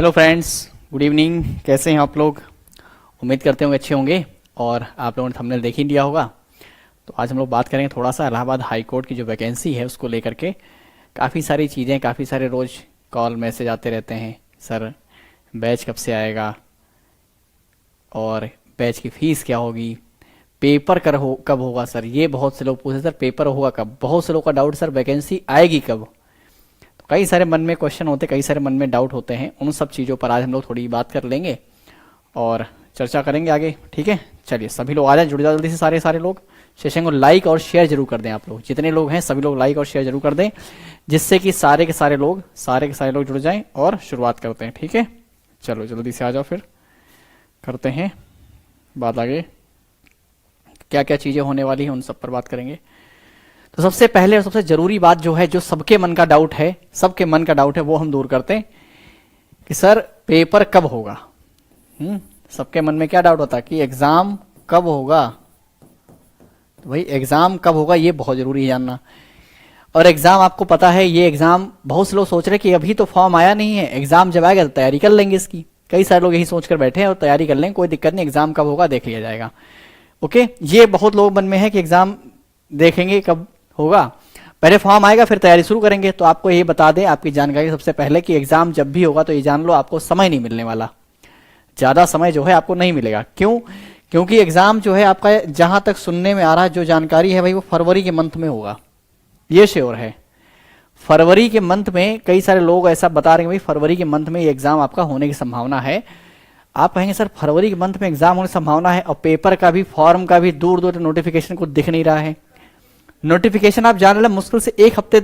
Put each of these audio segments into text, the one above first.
Hello friends, good evening. कैसे हैं आप लोग? उम्मीद करते होंगे अच्छे होंगे और आप लोगों ने थंबनेल देख ही लिया होगा। तो आज हम लोग बात करेंगे थोड़ा सा इलाहाबाद हाई कोर्ट की जो वैकेंसी है उसको लेकर के। काफ़ी सारी चीज़ें, काफ़ी सारे रोज़ कॉल मैसेज आते रहते हैं, सर बैच कब से आएगा और बैच की फ़ीस क्या होगी, पेपर कब होगा सर। ये बहुत से लोग पूछे सर पेपर होगा कब। बहुत से लोग का डाउट सर वैकेंसी आएगी कब। कई सारे मन में क्वेश्चन होते, कई सारे मन में डाउट होते हैं। उन सब चीज़ों पर आज हम लोग थोड़ी बात कर लेंगे और चर्चा करेंगे आगे। ठीक है, चलिए सभी लोग आ जाए, जुड़ जाओ जल्दी से। सारे लोग सेशन को लाइक और शेयर जरूर कर दें। आप लोग जितने लोग हैं सभी लोग लाइक और शेयर जरूर कर दें, जिससे कि सारे के सारे लोग जुड़ जाएं और शुरुआत करते हैं। ठीक है, चलो जल्दी से आ जाओ, फिर करते हैं बात आगे। क्या क्या चीज़ें होने वाली हैं उन सब पर बात करेंगे। तो सबसे पहले और सबसे जरूरी बात जो है, जो सबके मन का डाउट है, वो हम दूर करते हैं कि सर पेपर कब होगा। सबके मन में क्या डाउट होता है कि एग्जाम कब होगा। तो भाई एग्जाम कब होगा ये बहुत जरूरी है जानना। और एग्जाम आपको पता है, ये एग्जाम बहुत से लोग सोच रहे हैं कि अभी तो फॉर्म आया नहीं है, एग्जाम जब आएगा तो तैयारी कर लेंगे इसकी। कई सारे लोग यही सोचकर बैठे हैं और तैयारी कर लेंगे, कोई दिक्कत नहीं, एग्जाम कब होगा देख लिया जाएगा। ओके, ये बहुत लोग मन में है कि एग्जाम देखेंगे कब होगा, पहले फॉर्म आएगा फिर तैयारी शुरू करेंगे। तो आपको ये बता दें, आपकी जानकारी सबसे पहले, कि एग्जाम जब भी होगा तो ये जान लो आपको समय नहीं मिलने वाला, ज्यादा समय जो है आपको नहीं मिलेगा। क्यों? क्योंकि एग्जाम जो है आपका, जहां तक सुनने में आ रहा है, जो जानकारी है भाई, वो फरवरी के मंथ में होगा, ये श्योर है। फरवरी के मंथ में कई सारे लोग ऐसा बता रहे हैं भाई फरवरी के मंथ में ये एग्जाम आपका होने की संभावना है। आप कहेंगे सर फरवरी के मंथ में एग्जाम होने की संभावना है और पेपर का भी, फॉर्म का भी दूर दूर नोटिफिकेशन कुछ दिख नहीं रहा है। नोटिफिकेशन आप जान लें मुश्किल से एक हफ्ते,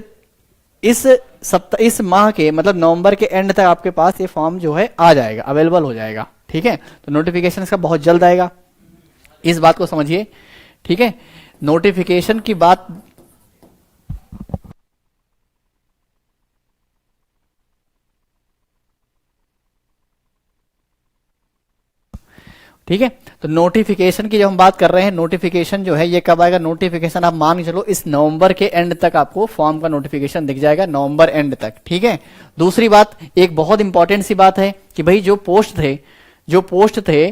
इस माह के मतलब नवंबर के एंड तक आपके पास ये फॉर्म जो है आ जाएगा, अवेलेबल हो जाएगा। ठीक है, तो नोटिफिकेशन इसका बहुत जल्द आएगा, इस बात को समझिए। ठीक है, नोटिफिकेशन की बात ठीक है। तो नोटिफिकेशन की जब हम बात कर रहे हैं, नोटिफिकेशन जो है ये कब आएगा? नोटिफिकेशन आप मान के चलो इस नवंबर के एंड तक आपको फॉर्म का नोटिफिकेशन दिख जाएगा, नवंबर एंड तक। ठीक है। दूसरी बात, एक बहुत इंपॉर्टेंट सी बात है कि भाई जो पोस्ट थे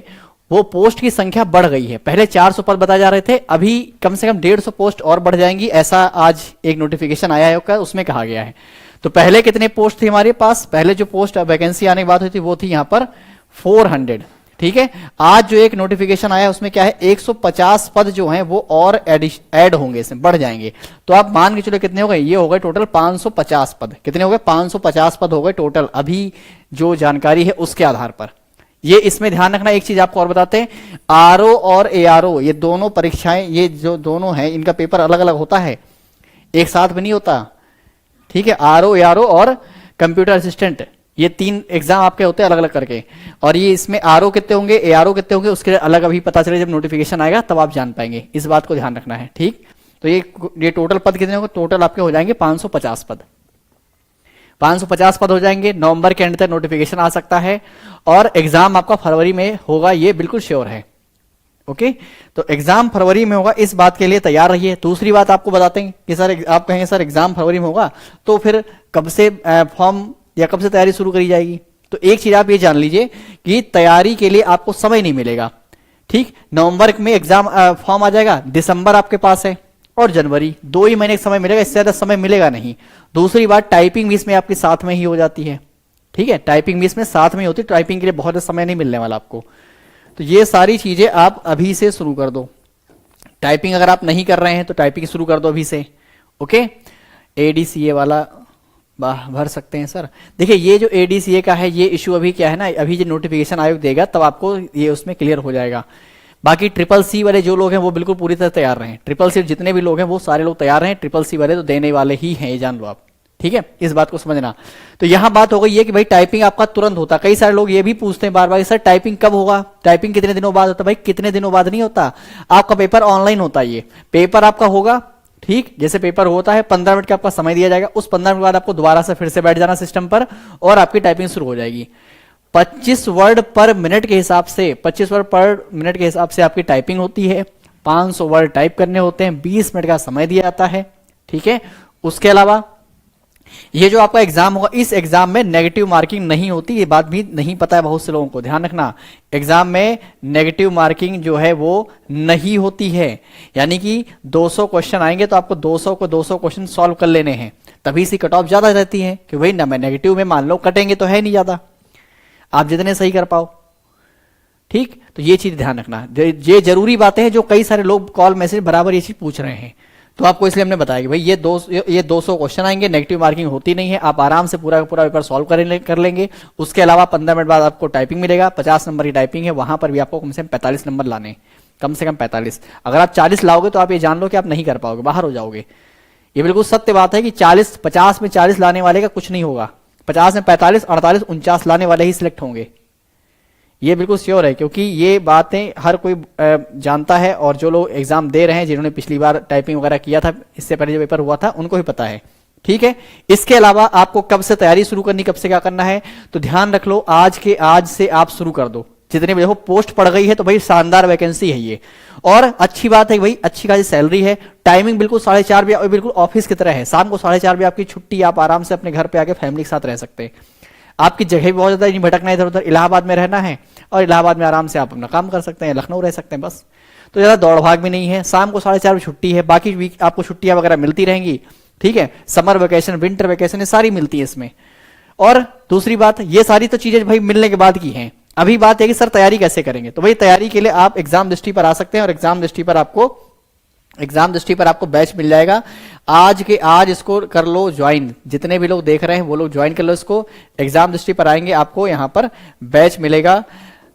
वो पोस्ट की संख्या बढ़ गई है। पहले 400 पद बताए जा रहे थे, अभी कम से कम 150 पोस्ट और बढ़ जाएंगी, ऐसा आज एक नोटिफिकेशन आया है, उसमें कहा गया है। तो पहले कितने पोस्ट थी हमारे पास? पहले जो पोस्ट वैकेंसी आने की बात हुई थी वो थी यहां पर 400। ठीक है, आज जो एक नोटिफिकेशन आया है उसमें क्या है, 150 पद जो हैं वो और ऐड होंगे, इसमें बढ़ जाएंगे। तो आप मान के चलो कितने हो गए, ये हो गए टोटल 550 पद। कितने हो गए? 550 पद हो गए टोटल, अभी जो जानकारी है उसके आधार पर। ये इसमें ध्यान रखना, एक चीज आपको और बताते हैं, आरओ और एआरओ ये दोनों परीक्षाएं, ये जो दोनों हैं इनका पेपर अलग अलग होता है, एक साथ भी नहीं होता। ठीक है, आरओ, एआरओ और कंप्यूटर असिस्टेंट, ये 3 एग्जाम आपके होते हैं अलग अलग करके। और ये इसमें आरओ कितने होंगे, एआरओ कितने होंगे, उसके लिए अलग अभी पता चले, जब नोटिफिकेशन आएगा तब आप जान पाएंगे। इस बात को ध्यान रखना है। ठीक, तो ये टोटल पद कितने होंगे? टोटल आपके हो जाएंगे 550 पद। 550 पद हो जाएंगे, नवंबर के एंड तक नोटिफिकेशन आ सकता है और एग्जाम आपका फरवरी में होगा, ये बिल्कुल श्योर है। ओके, तो एग्जाम फरवरी में होगा, इस बात के लिए तैयार रहिए। दूसरी बात आपको बताते हैं कि सर, आप कहेंगे सर एग्जाम फरवरी में होगा तो फिर कब से फॉर्म या कब से तैयारी शुरू करी जाएगी? तो एक चीज आप ये जान लीजिए कि तैयारी के लिए आपको समय नहीं मिलेगा। ठीक, नवंबर में एग्जाम फॉर्म आ जाएगा, दिसंबर आपके पास है और जनवरी, 2 ही महीने का समय मिलेगा, इससे ज्यादा समय मिलेगा नहीं। दूसरी बात, टाइपिंग भी इसमें आपकी साथ में ही हो जाती है। ठीक है, टाइपिंग भी इसमें साथ में होती है, टाइपिंग के लिए बहुत समय नहीं मिलने वाला आपको। तो ये सारी चीजें आप अभी से शुरू कर दो। टाइपिंग अगर आप नहीं कर रहे हैं तो टाइपिंग शुरू कर दो अभी से। ओके, एडीसीए वाला भर सकते हैं सर। देखिए, ये जो एडीसीए का है, ये इशू अभी क्या है ना, अभी जो नोटिफिकेशन आयोग देगा तब आपको ये उसमें क्लियर हो जाएगा। बाकी ट्रिपल सी वाले जो लोग हैं वो बिल्कुल पूरी तरह तैयार रहे। ट्रिपल सी जितने भी लोग हैं वो सारे लोग तैयार हैं, ट्रिपल सी वाले तो देने वाले ही हैं, ये जान लो आप। ठीक है, इस बात को समझना। तो यहां बात हो गई ये कि भाई टाइपिंग आपका तुरंत होता। कई सारे लोग ये भी पूछते हैं बार बार, सर टाइपिंग कब होगा, टाइपिंग कितने दिनों बाद होता? भाई कितने दिनों बाद नहीं होता, आपका पेपर ऑनलाइन होता है। ये पेपर आपका होगा, ठीक, जैसे पेपर होता है 15 मिनट का आपका समय दिया जाएगा, उस 15 मिनट बाद आपको दोबारा से फिर से बैठ जाना सिस्टम पर और आपकी टाइपिंग शुरू हो जाएगी। 25 वर्ड पर मिनट के हिसाब से, 25 वर्ड पर मिनट के हिसाब से आपकी टाइपिंग होती है। 500 वर्ड टाइप करने होते हैं, 20 मिनट का समय दिया जाता है। ठीक है, उसके अलावा ये जो आपका एग्जाम होगा, इस एग्जाम में नेगेटिव मार्किंग नहीं होती, ये बात भी नहीं पता है बहुत से लोगों को, ध्यान रखना। एग्जाम में नेगेटिव मार्किंग जो है वो नहीं होती है, यानी कि 200 क्वेश्चन आएंगे तो आपको 200 को 200 क्वेश्चन सॉल्व कर लेने हैं, तभी सी कट ऑफ ज्यादा रहती है कि भाई ना, मैं नेगेटिव में मान लो कटेंगे तो है नहीं ज्यादा, आप जितने सही कर पाओ। ठीक, तो ये चीज ध्यान रखना, ये जरूरी बातें हैं जो कई सारे लोग कॉल मैसेज बराबर ये चीज पूछ रहे हैं, तो आपको इसलिए हमने बताया कि भाई ये 200 क्वेश्चन आएंगे, नेगेटिव मार्किंग होती नहीं है, आप आराम से पूरा का पूरा पेपर सॉल्व कर लेंगे। उसके अलावा 15 मिनट बाद आपको टाइपिंग मिलेगा, 50 नंबर की टाइपिंग है, वहां पर भी आपको कम से कम 45 नंबर लाने, कम से कम 45। अगर आप 40 लाओगे तो आप ये जान लो कि आप नहीं कर पाओगे, बाहर हो जाओगे। ये बिल्कुल सत्य बात है कि 50 में 40 लाने वाले का कुछ नहीं होगा, 50 में 45, 48, 49 लाने वाले ही सिलेक्ट होंगे, ये बिल्कुल श्योर है, क्योंकि ये बातें हर कोई जानता है, और जो लोग एग्जाम दे रहे हैं, जिन्होंने पिछली बार टाइपिंग वगैरह किया था, इससे पहले जो पेपर हुआ था, उनको ही पता है। ठीक है, इसके अलावा आपको कब से तैयारी शुरू करनी, कब से क्या करना है, तो ध्यान रख लो, आज से आप शुरू कर दो। जितने भी देखो पोस्ट पड़ गई है तो भाई शानदार वैकेंसी है ये, और अच्छी बात है भाई, अच्छी खासी सैलरी है, टाइमिंग बिल्कुल 4:30 बजे, बिल्कुल ऑफिस की तरह है, शाम को 4:30 बजे आपकी छुट्टी, आप आराम से अपने घर पे आके फैमिली के साथ रह सकते हैं। आपकी जगह भी बहुत ज्यादा नहीं भटकना, इधर उधर, इलाहाबाद में रहना है और इलाहाबाद में आराम से आप अपना काम कर सकते हैं, लखनऊ रह सकते हैं, बस। तो ज्यादा दौड़ भाग भी नहीं है, शाम को 4:30 बजे छुट्टी है, बाकी वीक आपको छुट्टियां वगैरह मिलती रहेंगी। ठीक है, समर वेकेशन, विंटर वेकेशन, ये सारी मिलती है इसमें। और दूसरी बात, ये सारी तो चीजें भाई मिलने के बाद की हैं, अभी बात है कि सर तैयारी कैसे करेंगे, तो भाई तैयारी के लिए आप एग्जाम दृष्टि पर आ सकते हैं, और एग्जाम दृष्टि पर आपको बैच मिल जाएगा। आज इसको कर लो ज्वाइन, जितने भी लोग देख रहे हैं वो लोग ज्वाइन कर लो इसको। एग्जाम दृष्टि पर आएंगे, आपको यहां पर बैच मिलेगा,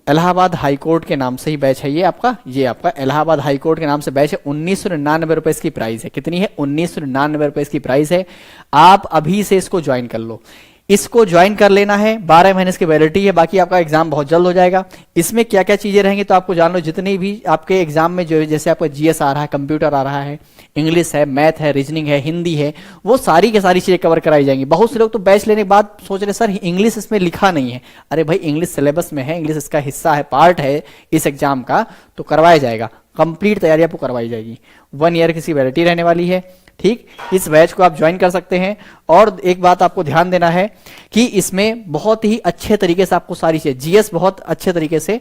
इलाहाबाद हाई कोर्ट के नाम से ही बैच है ये आपका इलाहाबाद हाई कोर्ट के नाम से बैच है। 1999 रुपए इसकी प्राइस है, कितनी है, 1999 रुपए इसकी प्राइस है। आप अभी से इसको ज्वाइन कर लो, इसको ज्वाइन कर लेना है, 12 महीने की वैलिडिटी है, बाकी आपका एग्जाम बहुत जल्द हो जाएगा। इसमें क्या क्या चीजें रहेंगी तो आपको जान लो, जितनी भी आपके एग्जाम में जो है, जैसे आपका जीएस आ रहा है, कंप्यूटर आ रहा है, इंग्लिश है, मैथ है, रीजनिंग है, हिंदी है, वो सारी की सारी चीजें कवर कराई जाएंगी। बहुत से लोग तो बैच लेने के बाद सोच रहे सर इंग्लिश इसमें लिखा नहीं है, अरे भाई इंग्लिश सिलेबस में है, इंग्लिश इसका हिस्सा है, पार्ट है इस एग्जाम का, तो करवाया जाएगा, कंप्लीट तैयारी आपको करवाई जाएगी। 1 ईयर की सी वैलिडिटी रहने वाली है। ठीक, इस बैच को आप ज्वाइन कर सकते हैं। और एक बात आपको ध्यान देना है कि इसमें बहुत ही अच्छे तरीके से आपको सारी चीजें, जीएस बहुत अच्छे तरीके से,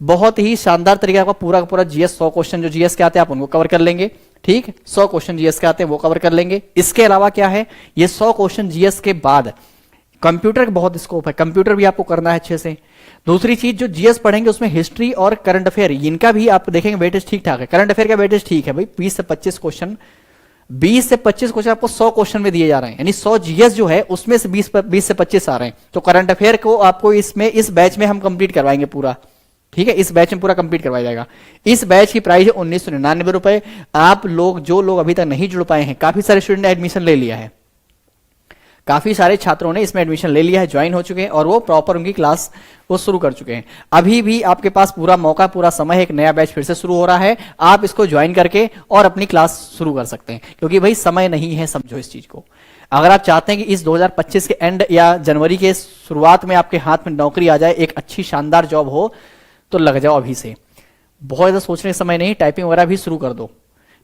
बहुत ही शानदार तरीके से आपका पूरा का पूरा जीएस, 100 क्वेश्चन जो जीएस के आते हैं आप उनको कवर कर लेंगे। ठीक, 100 क्वेश्चन जीएस के आते हैं वो कवर कर लेंगे। इसके अलावा क्या है, ये 100 क्वेश्चन जीएस के बाद कंप्यूटर का बहुत स्कोप है, कंप्यूटर भी आपको करना है अच्छे से। दूसरी चीज, जो जीएस पढ़ेंगे उसमें हिस्ट्री और करंट अफेयर, इनका भी आप देखेंगे वेटेज ठीक ठाक है। करंट अफेयर का वेटेज ठीक है भाई, 20 से 25 क्वेश्चन, 20 से 25 क्वेश्चन आपको 100 क्वेश्चन में दिए जा रहे हैं, यानी 100 जीएस जो है उसमें से 20 से 25 आ रहे हैं। तो करंट अफेयर को आपको इसमें इस बैच में हम कंप्लीट करवाएंगे पूरा। ठीक है, इस बैच में पूरा कंप्लीट करवाया जाएगा। इस बैच की प्राइस है 1999 रुपए। आप लोग, जो लोग अभी तक नहीं जुड़ पाए हैं, काफी सारे स्टूडेंट ने एडमिशन ले लिया है, काफी सारे छात्रों ने इसमें एडमिशन ले लिया है, ज्वाइन हो चुके हैं, और वो प्रॉपर उनकी क्लास वो शुरू कर चुके हैं। अभी भी आपके पास पूरा मौका, पूरा समय है, एक नया बैच फिर से शुरू हो रहा है, आप इसको ज्वाइन करके और अपनी क्लास शुरू कर सकते हैं, क्योंकि भाई समय नहीं है, समझो इस चीज को। अगर आप चाहते हैं कि इस 2025 के एंड या जनवरी के शुरुआत में आपके हाथ में नौकरी आ जाए, एक अच्छी शानदार जॉब हो, तो लग जाओ अभी से, बहुत ज्यादा सोचने का समय नहीं, टाइपिंग वगैरह भी शुरू कर दो।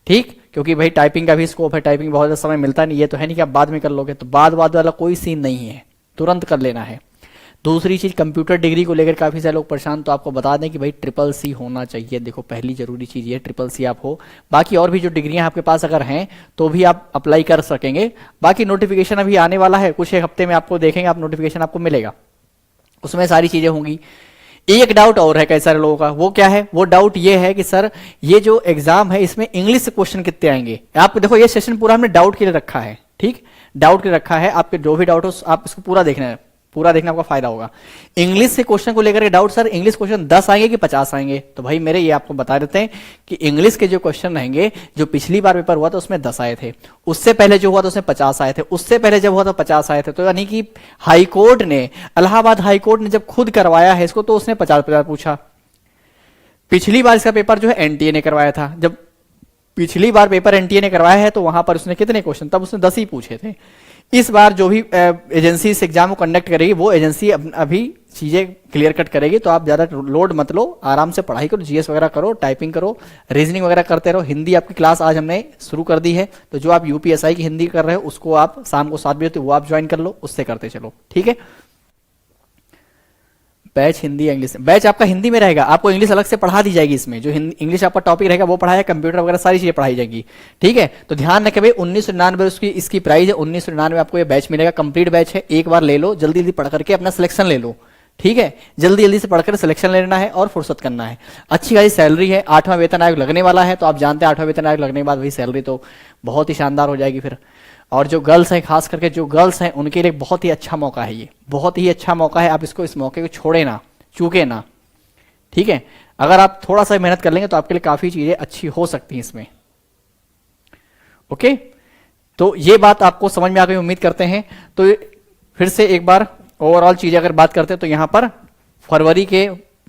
ठीक, क्योंकि भाई टाइपिंग का भी स्कोप है, टाइपिंग बहुत ज्यादा समय मिलता नहीं, ये तो है नहीं कि आप बाद में कर लोगे, तो बाद वाला कोई सीन नहीं है, तुरंत कर लेना है। दूसरी चीज, कंप्यूटर डिग्री को लेकर काफी सारे लोग परेशान, तो आपको बता दें कि भाई CCC होना चाहिए। देखो पहली जरूरी चीज ये CCC आप हो, बाकी और भी जो डिग्रियां आपके पास अगर हैं तो भी आप अप्लाई कर सकेंगे। बाकी नोटिफिकेशन अभी आने वाला है, कुछ एक हफ्ते में आपको देखेंगे, आप नोटिफिकेशन आपको मिलेगा, उसमें सारी चीजें होंगी। एक डाउट और है कई सारे लोगों का, वो क्या है, वो डाउट ये है कि सर ये जो एग्जाम है इसमें इंग्लिश से क्वेश्चन कितने आएंगे। आप देखो ये सेशन पूरा हमने डाउट के लिए रखा है। ठीक, डाउट के लिए रखा है, आपके जो भी डाउट हो आप इसको पूरा देखना है, पूरा देखना आपका फायदा होगा। इंग्लिश से क्वेश्चन को लेकर के डाउट, सर इंग्लिश क्वेश्चन 10 आएंगे कि 50 आएंगे, तो भाई मेरे ये आपको बता देते हैं कि इंग्लिश के जो क्वेश्चन रहेंगे, जो पिछली बार पेपर हुआ था उसमें 10 आए थे, उससे पहले जो हुआ था उसमें 50 आए थे, उससे पहले जब हुआ था 50 आए थे। तो यानी कि हाईकोर्ट ने, इलाहाबाद हाईकोर्ट ने जब खुद करवाया है इसको, तो उसने 50 पूछा। पिछली बार इसका पेपर जो है एनटीए ने करवाया था, जब पिछली बार पेपर एनटीए ने करवाया है तो वहां पर उसने कितने क्वेश्चन, तब उसने 10 ही पूछे थे। इस बार जो भी एजेंसी इस एग्जाम को कंडक्ट करेगी, वो एजेंसी अभी चीजें क्लियर कट करेगी, तो आप ज्यादा लोड मत लो, आराम से पढ़ाई करो, जीएस वगैरह करो, टाइपिंग करो, रीजनिंग वगैरह करते रहो। हिंदी आपकी क्लास आज हमने शुरू कर दी है, तो जो आप यूपीएसआई की हिंदी कर रहे हो उसको आप शाम को 7 बजे तो वो आप ज्वाइन कर लो, उससे करते चलो, ठीक है। बैच हिंदी इंग्लिश, बैच आपका हिंदी में रहेगा, आपको इंग्लिश अलग से पढ़ा दी जाएगी इसमें, जो इंग्लिश आपका टॉपिक रहेगा वो पढ़ाया, कंप्यूटर वगैरह सारी चीजें पढ़ाई जाएगी, ठीक है। तो ध्यान रखें भाई 1999 उसकी इसकी प्राइस है, 1999 आपको ये बैच मिलेगा, कंप्लीट बैच है, एक बार ले लो, जल्दी जल्दी पढ़ करके अपना सिलेक्शन ले लो, ठीक है। जल्दी जल्दी से पढ़कर सिलेक्शन लेना है और फुर्सत करना है। अच्छी खासी सैलरी है, 8वां वेतन आयोग लगने वाला है, तो आप जानते हैं 8वां वेतन आयोग लगने के बाद वही सैलरी तो बहुत ही शानदार हो जाएगी फिर। और जो गर्ल्स हैं, खास करके जो गर्ल्स हैं उनके लिए बहुत ही अच्छा मौका है, ये बहुत ही अच्छा मौका है, आप इसको इस मौके को छोड़े ना, चूके ना, ठीक है। अगर आप थोड़ा सा मेहनत कर लेंगे तो आपके लिए काफी चीजें अच्छी हो सकती हैं इसमें, ओके। तो ये बात आपको समझ में आ गई उम्मीद करते हैं। तो फिर से एक बार ओवरऑल चीजें अगर बात करते हैं तो यहां पर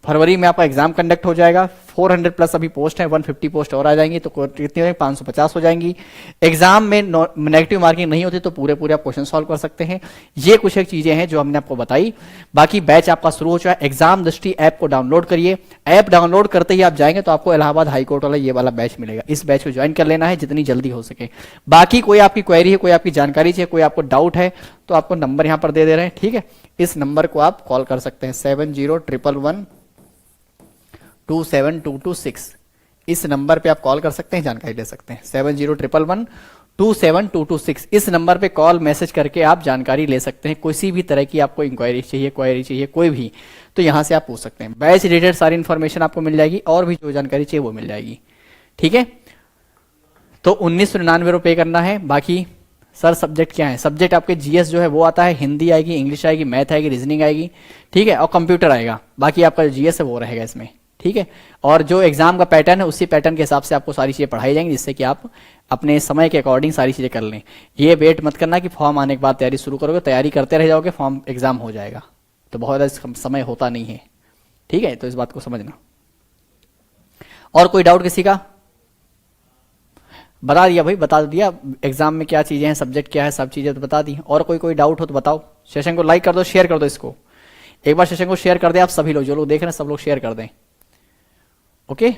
फरवरी में आपका एग्जाम कंडक्ट हो जाएगा, 400 प्लस अभी पोस्ट है, 150 पोस्ट और आ जाएंगी, तो कितनी हो जाएंगी, 550 हो जाएंगी। एग्जाम में नेगेटिव मार्किंग नहीं होती तो पूरे आप क्वेश्चन सॉल्व कर सकते हैं। ये कुछ एक चीजें हैं जो हमने आपको बताई। बाकी बैच आपका शुरू हो चुका है। एग्जाम दृष्टि ऐप को डाउनलोड करिए, ऐप डाउनलोड करते ही आप जाएंगे तो आपको इलाहाबाद हाईकोर्ट वाला ये वाला बैच मिलेगा, इस बैच को ज्वाइन कर लेना है जितनी जल्दी हो सके। बाकी कोई आपकी क्वेरी है, कोई आपकी जानकारी चाहिए, कोई आपको डाउट है तो आपको नंबर यहां पर दे रहे हैं, ठीक है। इस नंबर को आप कॉल कर सकते हैं 7011127226, इस नंबर पे आप कॉल कर सकते हैं, जानकारी ले सकते हैं 7011127226। इस नंबर पे कॉल मैसेज करके आप जानकारी ले सकते हैं, किसी भी तरह की आपको इंक्वायरी चाहिए, क्वायरी चाहिए कोई भी, तो यहां से आप पूछ सकते हैं। बैच रिलेटेड सारी इंफॉर्मेशन आपको मिल जाएगी और भी जो जानकारी चाहिए वो मिल जाएगी, ठीक है। तो 1999 रुपये करना है। बाकी सर सब्जेक्ट क्या है, सब्जेक्ट आपके जीएस जो है वो आता है, हिंदी आएगी, इंग्लिश आएगी, मैथ आएगी, रीजनिंग आएगी, ठीक है, और कंप्यूटर आएगा। बाकी आपका जो जीएस है वो रहेगा इसमें, ठीक है। और जो एग्जाम का पैटर्न है उसी पैटर्न के हिसाब से आपको सारी चीजें पढ़ाई जाएंगी, जिससे कि आप अपने समय के अकॉर्डिंग सारी चीजें कर लें। ये वेट मत करना कि फॉर्म आने के बाद तैयारी शुरू करोगे, तैयारी करते रह जाओगे, फॉर्म एग्जाम हो जाएगा तो बहुत ज़्यादा समय होता नहीं है, ठीक है। तो इस बात को समझना। और कोई डाउट किसी का? बता दिया भाई, बता दिया एग्जाम में क्या चीजें हैं, सब्जेक्ट क्या है, सब चीजें तो बता दी। और कोई डाउट हो तो बताओ। सेशन को लाइक कर दो, शेयर कर दो, इसको एक बार सेशन को शेयर कर दें आप सभी लोग, जो लोग देख रहे हैं सब लोग शेयर कर दें, ओके।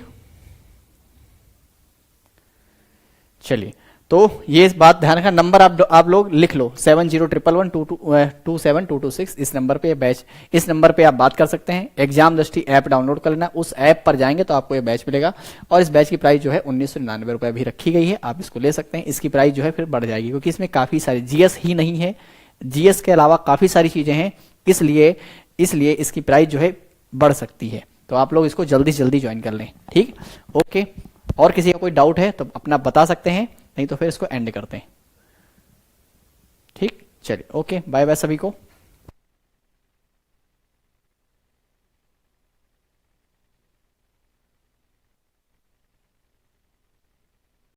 चलिए, तो ये बात ध्यान रखना। नंबर आप लोग लिख लो 7011127226, इस नंबर पे बैच, इस नंबर पे आप बात कर सकते हैं। एग्जाम दृष्टि ऐप डाउनलोड कर लेना, उस ऐप पर जाएंगे तो आपको ये बैच मिलेगा। और इस बैच की प्राइस जो है 1999 रुपये अभी रखी गई है, आप इसको ले सकते हैं। इसकी प्राइस जो है फिर बढ़ जाएगी, क्योंकि इसमें काफी सारी जीएस ही नहीं है, जीएस के अलावा काफी सारी चीजें हैं, इसलिए इसकी प्राइस जो है बढ़ सकती है। तो आप लोग इसको जल्दी से जल्दी ज्वाइन कर लें, ठीक, ओके। और किसी का कोई डाउट है तो अपना बता सकते हैं, नहीं तो फिर इसको एंड करते हैं, ठीक। चलिए, ओके, बाय बाय सभी को।